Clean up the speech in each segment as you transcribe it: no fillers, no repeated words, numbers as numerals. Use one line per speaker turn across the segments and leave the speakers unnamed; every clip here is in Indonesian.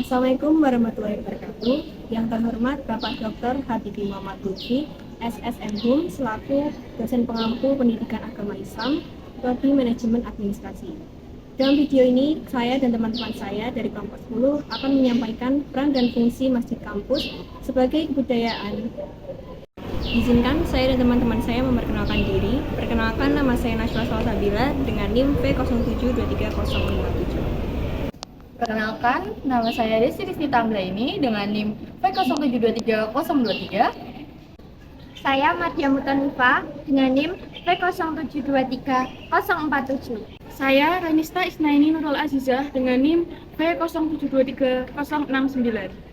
Assalamualaikum warahmatullahi wabarakatuh. Yang terhormat Bapak Dr. Habibie Muhammad Lutfi, SSM HUM, selaku dosen pengampu pendidikan agama Islam, Prodi Manajemen Administrasi. Dalam video ini, saya dan teman-teman saya dari kelompok 10 akan menyampaikan peran dan fungsi masjid kampus sebagai kebudayaan. Izinkan saya dan teman-teman saya memperkenalkan diri. Perkenalkan, nama saya Najwa Salsabila dengan NIM V0723057.
Perkenalkan, nama saya Desi Rizky Tamblaini dengan NIM V0723023.
Saya Madia Mutanifa dengan NIM V0723047.
Saya Ranista Isnaini Nurul Azizah dengan NIM V0723069.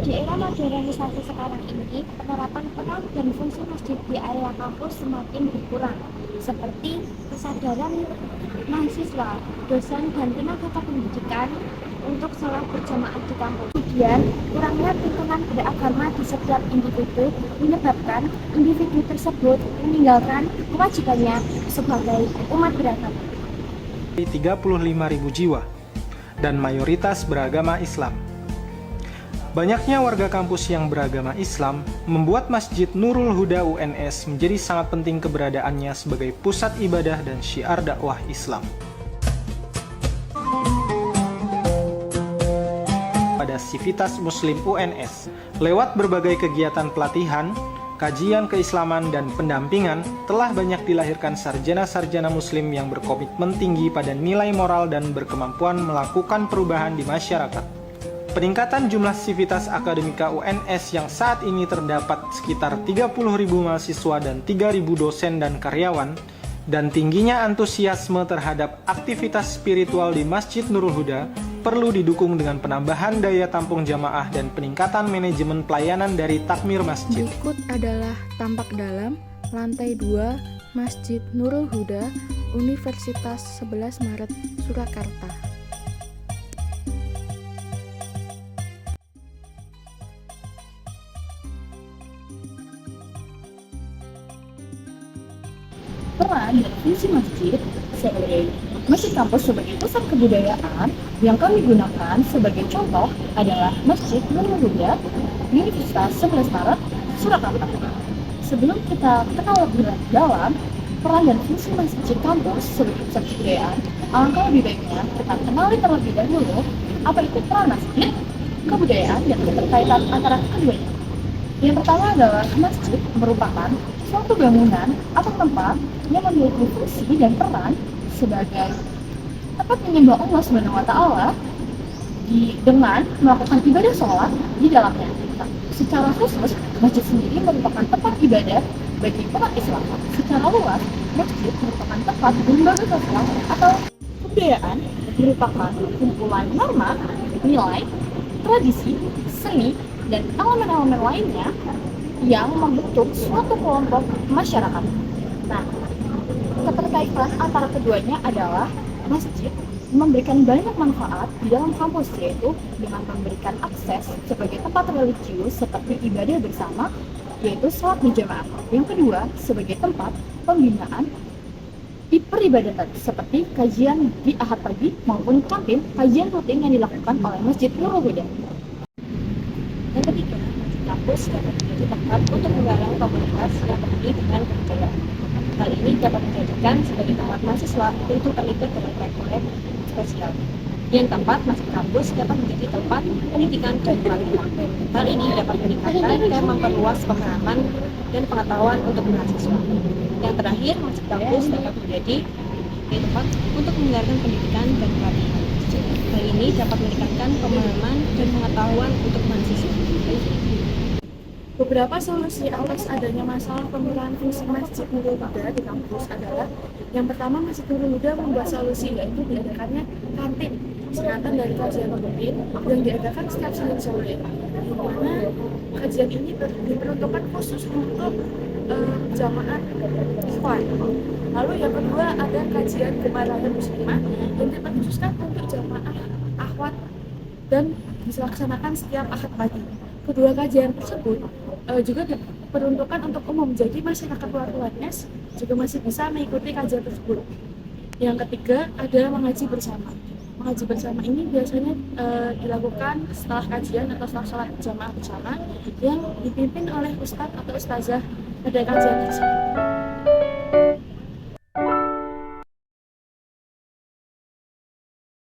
Di era modernisasi sekarang ini, penerapan peran dan fungsi masjid di area kampus semakin berkurang, seperti kesadaran mahasiswa, dosen, dan tenaga pendidikan untuk sholat berjamaah di kampus. Kemudian, kurangnya tuntunan beragama di setiap individu menyebabkan individu tersebut meninggalkan kewajibannya sebagai umat beragama.
35.000 jiwa dan mayoritas beragama Islam. Banyaknya warga kampus yang beragama Islam membuat Masjid Nurul Huda UNS menjadi sangat penting keberadaannya sebagai pusat ibadah dan syiar dakwah Islam. Pada Sivitas Muslim UNS, lewat berbagai kegiatan pelatihan, kajian keislaman, dan pendampingan, telah banyak dilahirkan sarjana-sarjana muslim yang berkomitmen tinggi pada nilai moral dan berkemampuan melakukan perubahan di masyarakat. Peningkatan jumlah Sivitas Akademika UNS yang saat ini terdapat sekitar 30.000 mahasiswa dan 3.000 dosen dan karyawan, dan tingginya antusiasme terhadap aktivitas spiritual di Masjid Nurul Huda perlu didukung dengan penambahan daya tampung jamaah dan peningkatan manajemen pelayanan dari takmir masjid.
Berikut adalah tampak dalam lantai 2 Masjid Nurul Huda, Universitas 11 Maret, Surakarta.
Peran dan fungsi masjid kampus sebagai pusat kebudayaan yang kami gunakan sebagai contoh adalah Masjid Nurul Huda, Universitas 11 Maret, Surakarta. Sebelum kita kenal lebih dalam peran dan fungsi masjid kampus sebagai pusat kebudayaan, alangkah lebih baiknya kita kenali terlebih dahulu apa itu peran masjid, kebudayaan, dan keterkaitan antara keduanya. Yang pertama adalah masjid merupakan suatu bangunan atau tempat yang memiliki fungsi dan peran sebagai tempat menyembah Allah Subhanahu wa Ta'ala dengan melakukan ibadah sholat di dalamnya. Secara khusus, masjid sendiri merupakan tempat ibadah bagi umat Islam. Secara luas, masjid merupakan tempat lembaga sosial atau kebudayaan, merupakan kumpulan norma, nilai, tradisi, seni, dan elemen-elemen lainnya yang membentuk suatu kelompok masyarakat. Nah, keterkaitan antara keduanya adalah masjid memberikan banyak manfaat di dalam kampus, yaitu dengan memberikan akses sebagai tempat religius seperti ibadah bersama, yaitu sholat berjamaah. Yang kedua, sebagai tempat pembinaan di peribadatan seperti kajian di Ahad pagi maupun kantin kajian rutin yang dilakukan oleh Masjid Nurul Huda.
Yang ketiga, kampus dapat menjadi tempat untuk menggalang komunitas yang peduli dengan kebudayaan. Hal ini dapat dijadikan sebagai tempat mahasiswa untuk terlibat dalam proyek-proyek sosial. Yang keempat, masjid kampus dapat menjadi tempat pendidikan dan pelatihan. Hal ini dapat meningkatkan dan memperluas pemahaman dan pengetahuan untuk mahasiswa. Yang terakhir, masjid kampus dapat menjadi tempat untuk mendengarkan pendidikan dan pelatihan. Hal ini dapat meningkatkan pemahaman dan pengetahuan untuk mahasiswa.
Beberapa solusi atas adanya masalah penurunan fungsi Masjid Nurul Huda di kampus adalah: yang pertama, Masjid Nurul Huda membuat solusi, yaitu diadakannya kantin singkatan dari kajian rutin yang diadakan setiap Senin sore, di mana kajian ini diperuntukkan khusus untuk jamaah ikhwan. Lalu yang kedua, ada kajian Gemarahan Muslimah yang diperkhususkan untuk jamaah akhwat dan dilaksanakan setiap Ahad pagi. Kedua kajian tersebut juga diperuntukkan untuk umum, jadi masyarakat luar UNS juga masih bisa mengikuti kajian tersebut. Yang ketiga adalah mengaji bersama. mengaji bersama ini biasanya dilakukan setelah kajian atau setelah sholat jamaah bersama yang dipimpin oleh ustadz atau ustazah pada kajian tersebut.